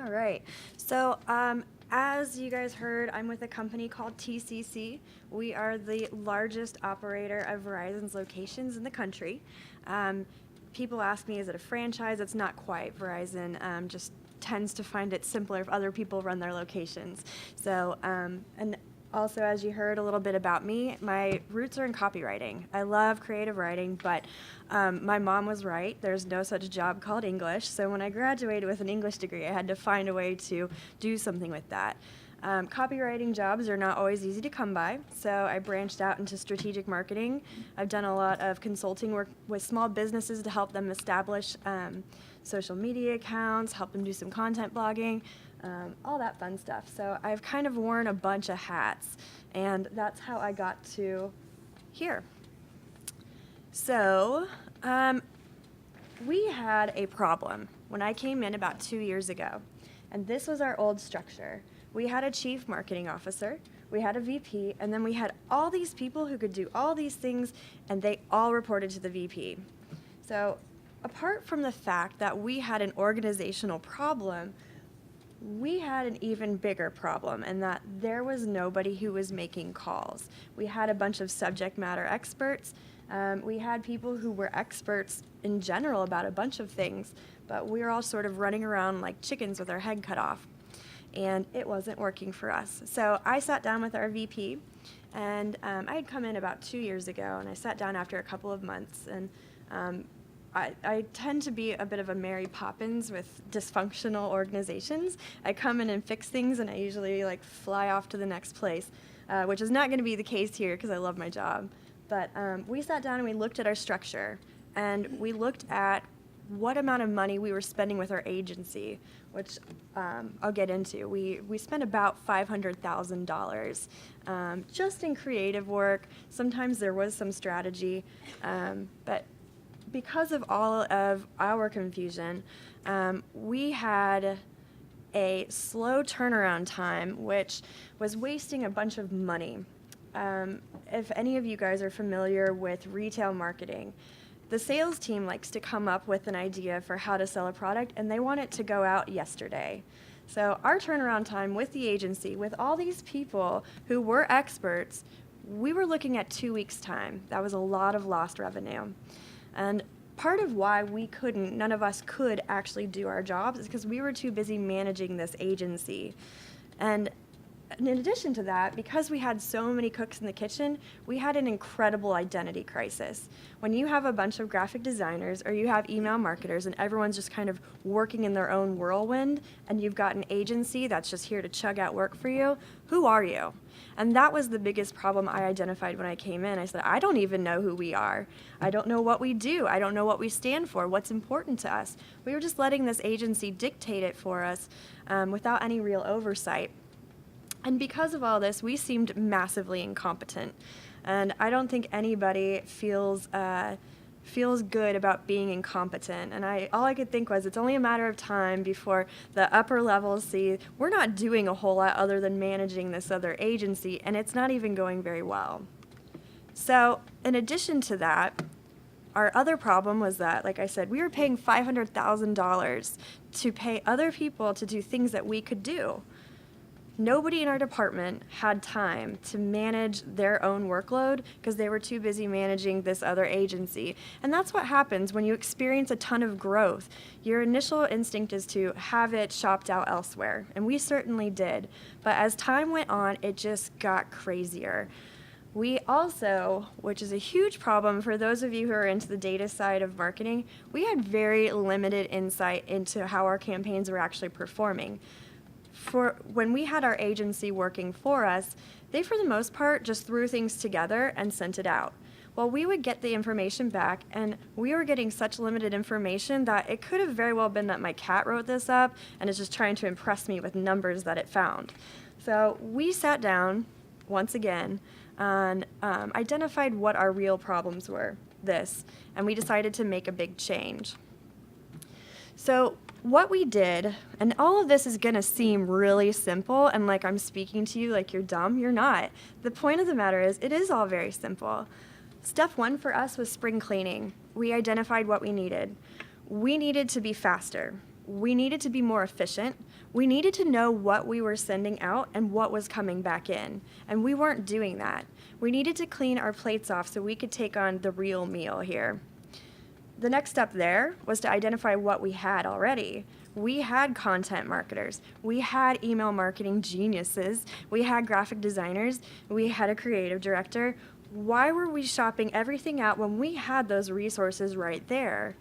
All right. So, as you guys heard, I'm with a company called TCC. We are the largest operator of Verizon's locations in the country. Um, People ask me, is it a franchise? It's not quite. Verizon just tends to find it simpler if other people run their locations. So, and also, as you heard a little bit about me, my roots are in copywriting. I love creative writing, but my mom was right. There's no such job called English. So when I graduated with an English degree, I had to find a way to do something with that. Copywriting jobs are not always easy to come by, so I branched out into strategic marketing. I've done a lot of consulting work with small businesses to help them establish social media accounts, help them do some content blogging, all that fun stuff. So I've kind of worn a bunch of hats, and that's how I got to here. So we had a problem when I came in about 2 years ago, and this was our old structure. We had a chief marketing officer, we had a VP, and then we had all these people who could do all these things, and they all reported to the VP. So apart from the fact that we had an organizational problem, we had an even bigger problem in that there was nobody who was making calls. We had a bunch of subject matter experts. We had people who were experts in general about a bunch of things, but we were all sort of running around like chickens with our head cut off. And it wasn't working for us. So I sat down with our VP, and I had come in about 2 years ago, and I sat down after a couple of months, and I tend to be a bit of a Mary Poppins with dysfunctional organizations. I come in and fix things, and I usually like fly off to the next place, which is not going to be the case here because I love my job. But we sat down and we looked at our structure, and we looked at what amount of money we were spending with our agency, which I'll get into. We spent about $500,000 just in creative work. Sometimes there was some strategy, but because of all of our confusion, we had a slow turnaround time, which was wasting a bunch of money. If any of you guys are familiar with retail marketing, the sales team likes to come up with an idea for how to sell a product, and they want it to go out yesterday. So our turnaround time with the agency, with all these people who were experts, we were looking at 2 weeks' time. That was a lot of lost revenue. And part of why none of us could actually do our jobs is because we were too busy managing this agency. And in addition to that, because we had so many cooks in the kitchen, we had an incredible identity crisis. When you have a bunch of graphic designers or you have email marketers and everyone's just kind of working in their own whirlwind, and you've got an agency that's just here to chug out work for you, who are you? And that was the biggest problem I identified when I came in. I said, I don't even know who we are. I don't know what we do. I don't know what we stand for, what's important to us. We were just letting this agency dictate it for us without any real oversight. And because of all this, we seemed massively incompetent. And I don't think anybody feels good about being incompetent. And all I could think was it's only a matter of time before the upper levels see we're not doing a whole lot other than managing this other agency, and it's not even going very well. So in addition to that, our other problem was that, like I said, we were paying $500,000 to pay other people to do things that we could do. Nobody in our department had time to manage their own workload because they were too busy managing this other agency. And that's what happens when you experience a ton of growth. Your initial instinct is to have it shopped out elsewhere, and we certainly did. But as time went on, it just got crazier. We also, which is a huge problem for those of you who are into the data side of marketing, we had very limited insight into how our campaigns were actually performing. For when we had our agency working for us, they for the most part just threw things together and sent it out. Well, we would get the information back, and we were getting such limited information that it could have very well been that my cat wrote this up and is just trying to impress me with numbers that it found. So we sat down once again and identified what our real problems were, and we decided to make a big change. So what we did, and all of this is going to seem really simple and like I'm speaking to you like you're dumb. You're not. The point of the matter is it is all very simple. Step one for us was spring cleaning. We identified what we needed. We needed to be faster. we needed to be more efficient. We needed to know what we were sending out and what was coming back in. And we weren't doing that. We needed to clean our plates off so we could take on the real meal here. The next step there was to identify what we had already. We had content marketers. We had email marketing geniuses. We had graphic designers. We had a creative director. Why were we shopping everything out when we had those resources right there?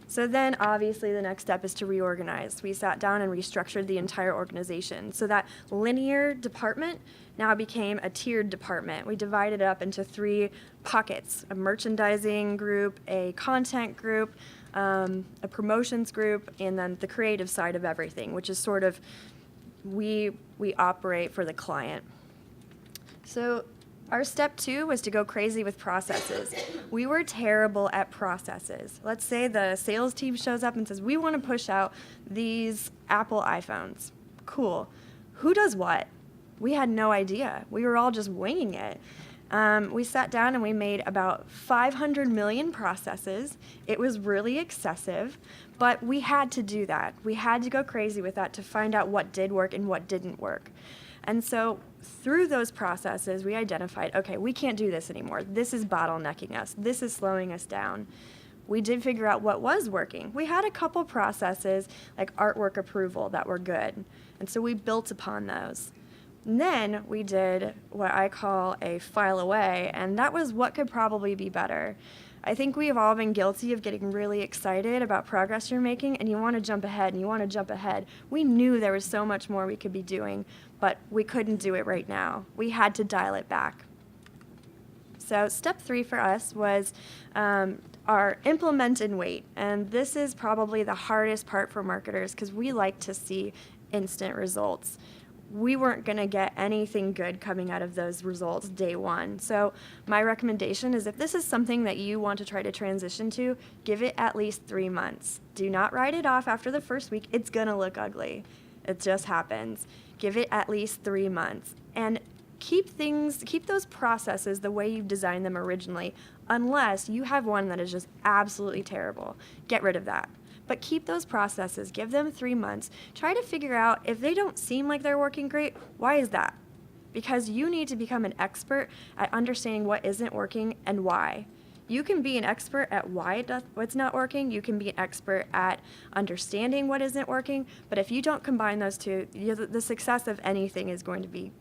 So then, obviously, the next step is to reorganize. We sat down and restructured the entire organization. So that linear department now became a tiered department. We divided it up into 3 pockets: a merchandising group, a content group, a promotions group, and then the creative side of everything, which is sort of we operate for the client. So our step 2 was to go crazy with processes. We were terrible at processes. Let's say the sales team shows up and says, we want to push out these Apple iPhones. Cool. Who does what? We had no idea. We were all just winging it. We sat down and we made about 500 million processes. It was really excessive, but we had to do that. We had to go crazy with that to find out what did work and what didn't work. And so through those processes, we identified, okay, we can't do this anymore. This is bottlenecking us. This is slowing us down. We did figure out what was working. We had a couple processes like artwork approval that were good. And so we built upon those. And then we did what I call a file away, and that was what could probably be better. I think we have all been guilty of getting really excited about progress you're making, and you want to jump ahead, and you want to jump ahead. We knew there was so much more we could be doing, but we couldn't do it right now. We had to dial it back. So step 3 for us was our implement and wait, and this is probably the hardest part for marketers because we like to see instant results. We weren't going to get anything good coming out of those results day one. So my recommendation is if this is something that you want to try to transition to, give it at least 3 months. Do not write it off after the first week. It's going to look ugly. It just happens. Give it at least 3 months. And keep those processes the way you've designed them originally, unless you have one that is just absolutely terrible. Get rid of that. But keep those processes, give them 3 months. Try to figure out if they don't seem like they're working great, why is that? Because you need to become an expert at understanding what isn't working and why. You can be an expert at why it's not working. You can be an expert at understanding what isn't working. But if you don't combine those two, the success of anything is going to be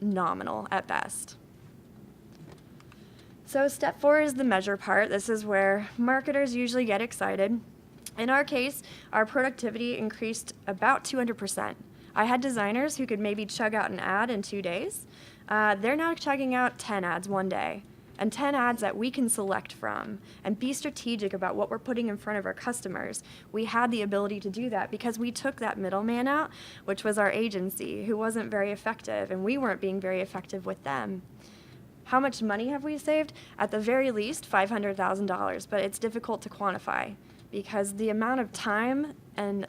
nominal at best. So step 4 is the measure part. This is where marketers usually get excited. In our case, our productivity increased about 200%. I had designers who could maybe chug out an ad in 2 days. They're now chugging out 10 ads one day, and 10 ads that we can select from and be strategic about what we're putting in front of our customers. We had the ability to do that because we took that middleman out, which was our agency, who wasn't very effective, and we weren't being very effective with them. How much money have we saved? At the very least, $500,000, but it's difficult to quantify, because the amount of time and,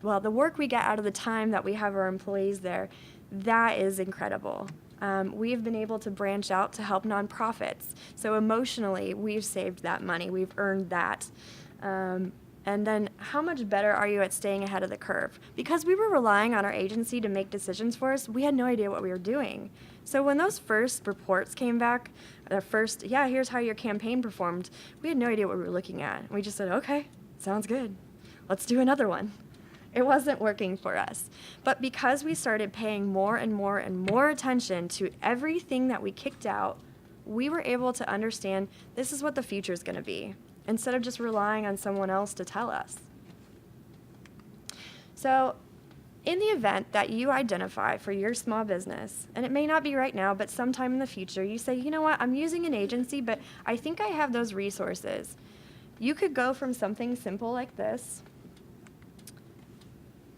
well, the work we get out of the time that we have our employees there, that is incredible. We've been able to branch out to help nonprofits. So emotionally, we've saved that money. We've earned that. And then how much better are you at staying ahead of the curve? Because we were relying on our agency to make decisions for us, we had no idea what we were doing. So when those first reports came back, here's how your campaign performed, we had no idea what we were looking at. We just said, okay, sounds good. Let's do another one. It wasn't working for us. But because we started paying more and more and more attention to everything that we kicked out, we were able to understand this is what the future is going to be, instead of just relying on someone else to tell us. So in the event that you identify for your small business, and it may not be right now, but sometime in the future, you say, you know what, I'm using an agency, but I think I have those resources. You could go from something simple like this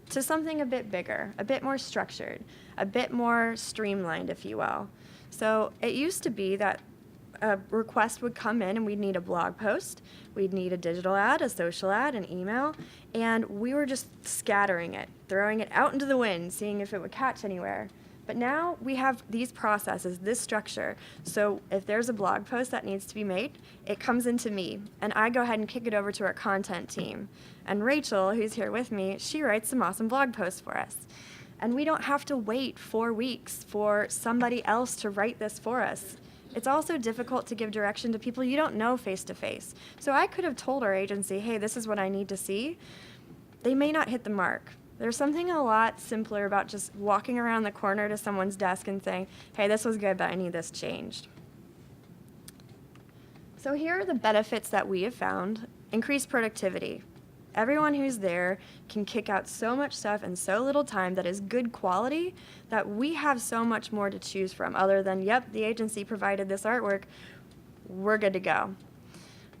to something a bit bigger, a bit more structured, a bit more streamlined, if you will. So it used to be that a request would come in and we'd need a blog post, we'd need a digital ad, a social ad, an email, and we were just scattering it, throwing it out into the wind, seeing if it would catch anywhere. But now we have these processes, this structure. So if there's a blog post that needs to be made, it comes into me, and I go ahead and kick it over to our content team. And Rachel, who's here with me, she writes some awesome blog posts for us. And we don't have to wait 4 weeks for somebody else to write this for us. It's also difficult to give direction to people you don't know face to face. So I could have told our agency, hey, this is what I need to see. They may not hit the mark. There's something a lot simpler about just walking around the corner to someone's desk and saying, hey, this was good, but I need this changed. So here are the benefits that we have found. Increased productivity. Everyone who's there can kick out so much stuff in so little time that is good quality that we have so much more to choose from other than, yep, the agency provided this artwork, we're good to go.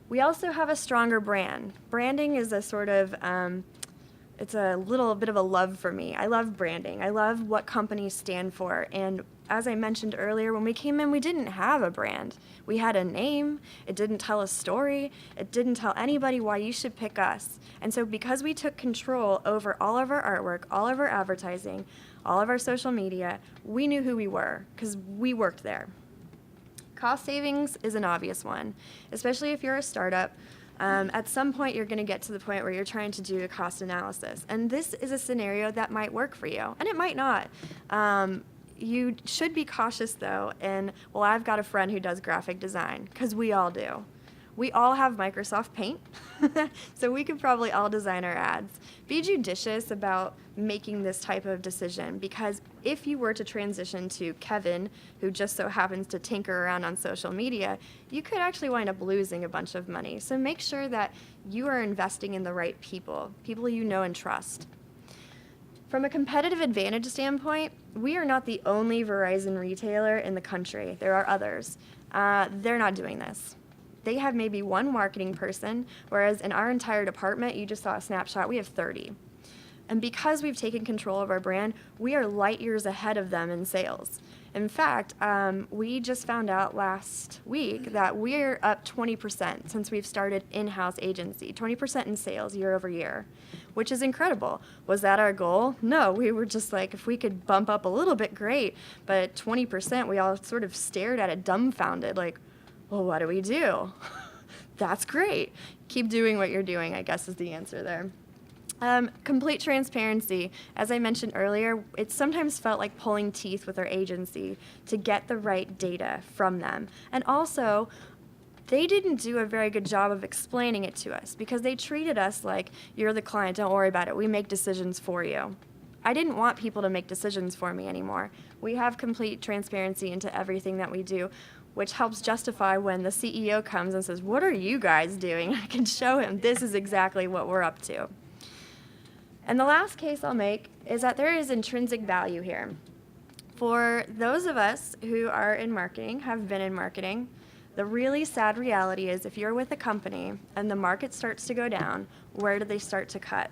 We also have a stronger brand. Branding is a sort of it's a little bit of a love for me. I love branding. I love what companies stand for. And as I mentioned earlier, when we came in, we didn't have a brand. We had a name. It didn't tell a story. It didn't tell anybody why you should pick us. And so because we took control over all of our artwork, all of our advertising, all of our social media, we knew who we were because we worked there. Cost savings is an obvious one, especially if you're a startup. At some point, you're going to get to the point where you're trying to do a cost analysis. And this is a scenario that might work for you, and it might not. You should be cautious, though. And, well, I've got a friend who does graphic design, because we all do. We all have Microsoft Paint, so we could probably all design our ads. Be judicious about making this type of decision, because if you were to transition to Kevin, who just so happens to tinker around on social media, you could actually wind up losing a bunch of money. So make sure that you are investing in the right people you know and trust. From a competitive advantage standpoint, we are not the only Verizon retailer in the country. There are others. They're not doing this. They have maybe one marketing person, whereas in our entire department, you just saw a snapshot, we have 30. And because we've taken control of our brand, we are light years ahead of them in sales. In fact, we just found out last week that we're up 20% since we've started in-house agency, 20% in sales year over year, which is incredible. Was that our goal? No, we were just like, if we could bump up a little bit, great. But 20%, we all sort of stared at it dumbfounded, like, well, what do we do? That's great. Keep doing what you're doing, I guess, is the answer there. Complete transparency. As I mentioned earlier, it sometimes felt like pulling teeth with our agency to get the right data from them. And also, they didn't do a very good job of explaining it to us because they treated us like, you're the client, don't worry about it, we make decisions for you. I didn't want people to make decisions for me anymore. We have complete transparency into everything that we do, which helps justify when the CEO comes and says, what are you guys doing? I can show him this is exactly what we're up to. And the last case I'll make is that there is intrinsic value here. For those of us who are in marketing, have been in marketing, the really sad reality is if you're with a company and the market starts to go down, where do they start to cut?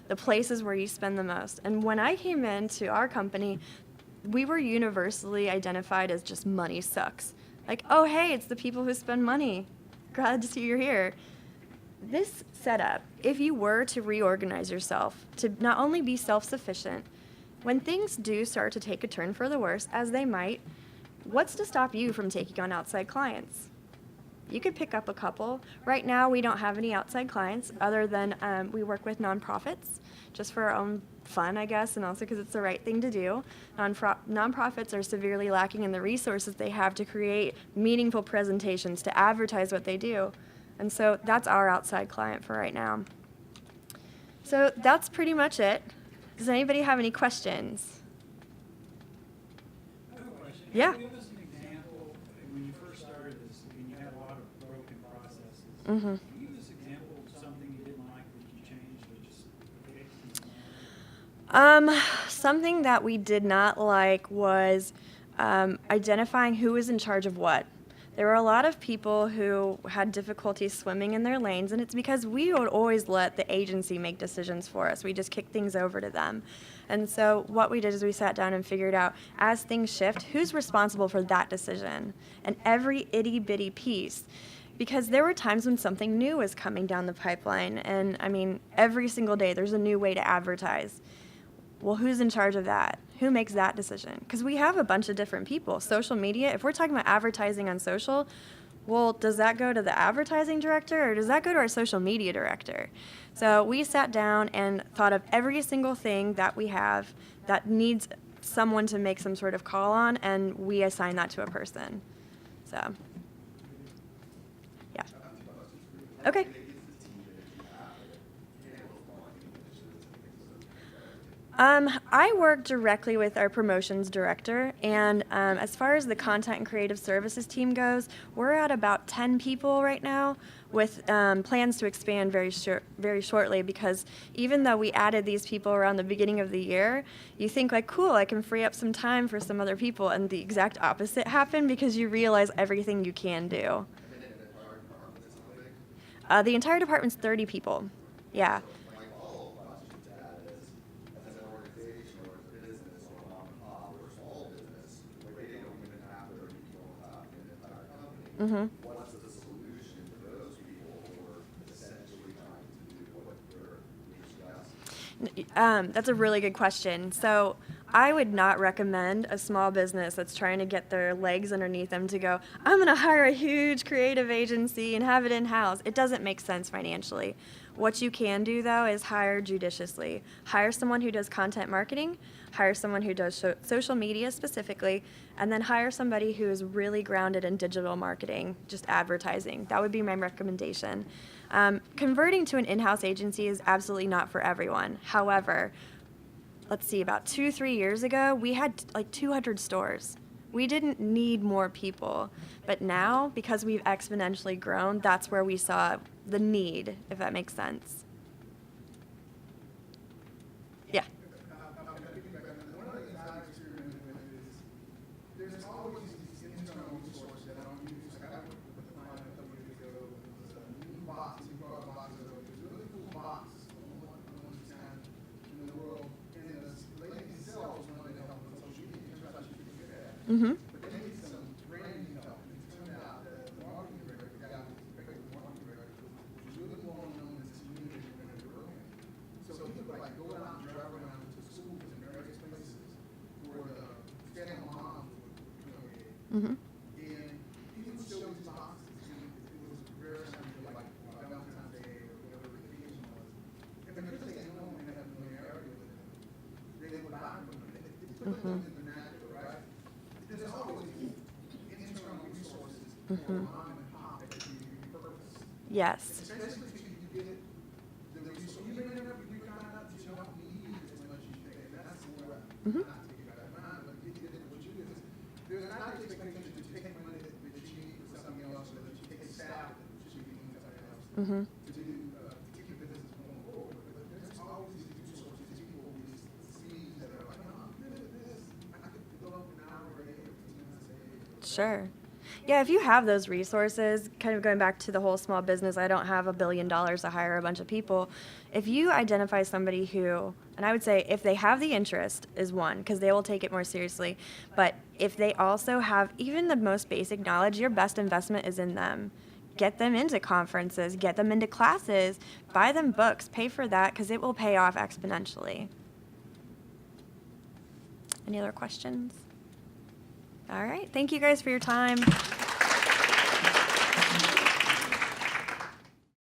The places where you spend the most. And when I came into our company, we were universally identified as just money sucks. Like, oh, hey, it's the people who spend money. Glad to see you're here. This setup, if you were to reorganize yourself to not only be self-sufficient, when things do start to take a turn for the worse, as they might, what's to stop you from taking on outside clients? You could pick up a couple. Right now, we don't have any outside clients other than we work with nonprofits just for our own fun, I guess, and also because it's the right thing to do. Nonprofits are severely lacking in the resources they have to create meaningful presentations, to advertise what they do. And so that's our outside client for right now. So that's pretty much it. Does anybody have any questions? I have a question. Yeah. Can you give us an example, when you first started this, and you had a lot of broken processes, Mm-hmm. can you give us an example of something you didn't like that you changed or just fixed? Something that we did not like was identifying who was in charge of what. There were a lot of people who had difficulty swimming in their lanes, and it's because we would always let the agency make decisions for us. We just kicked things over to them. And so what we did is we sat down and figured out, as things shift, who's responsible for that decision? And every itty-bitty piece. Because there were times when something new was coming down the pipeline, and I mean, every single day there's a new way to advertise. Well, who's in charge of that? Who makes that decision? Because we have a bunch of different people. Social media, if we're talking about advertising on social, well, does that go to the advertising director or does that go to our social media director? So we sat down and thought of every single thing that we have that needs someone to make some sort of call on, and we assign that to a person. So, yeah. Okay. I work directly with our promotions director, and as far as the content and creative services team goes, we're at about 10 people right now, with plans to expand very shortly. Because even though we added these people around the beginning of the year, you think like, cool, I can free up some time for some other people, and the exact opposite happened because you realize everything you can do. The entire department's 30 people. Yeah. Mm-hmm. What's the solution for those people who are essentially trying to do what they're discussing? That's a really good question. So I would not recommend a small business that's trying to get their legs underneath them to go, I'm going to hire a huge creative agency and have it in-house. It doesn't make sense financially. What you can do, though, is hire judiciously. Hire someone who does content marketing, hire someone who does social media specifically, and then hire somebody who is really grounded in digital marketing, just advertising. That would be my recommendation. Converting to an in-house agency is absolutely not for everyone. However, let's see, about 2-3 years ago, we had like 200 stores. We didn't need more people. But now, because we've exponentially grown, that's where we saw the need, if that makes sense. Yeah. One of the things I've experimented with is there's always these internal resources that I don't use. Like I worked with a client a couple years ago. It was a new box. He brought a box over. It was a really cool box. One time in the world. And the lady himself was wanting to help with social media. Turns out she could do that. Mm-hmm. But they needed some branding help. And it turned out that the marketing director, the guy who was the marketing director, was really well known in this community in the world. So he would like go out and drive around to schools in various places where the stay-at-home moms would Mm-hmm. and he would show these boxes. And it was rare time for like Valentine's Day or whatever the occasion was. And because they didn't know and have familiarity with them, they would buy them. It's put them in the vernacular, right? There's always these internal resources for mom and pop that can be repurposed. Yes. Especially if you get the resource. You may never, you kind of not, you don't need as much as you think. And that's where I'm not taking out of mind, but you get it what you do. There's not the expectation to take money that you need for something else, or that you take staff that you need for something else Mm-hmm. to do, to keep the business going forward. But there's always these resources, these people, these seeds that are like, oh, I'm good at this. I could develop an hour a day or 15 minutes a day. Sure. Yeah, if you have those resources, kind of going back to the whole small business, I don't have $1 billion to hire a bunch of people. If you identify somebody who, and I would say if they have the interest is one, because they will take it more seriously, but if they also have even the most basic knowledge, your best investment is in them. Get them into conferences, get them into classes, buy them books, pay for that, because it will pay off exponentially. Any other questions? All right. Thank you guys for your time.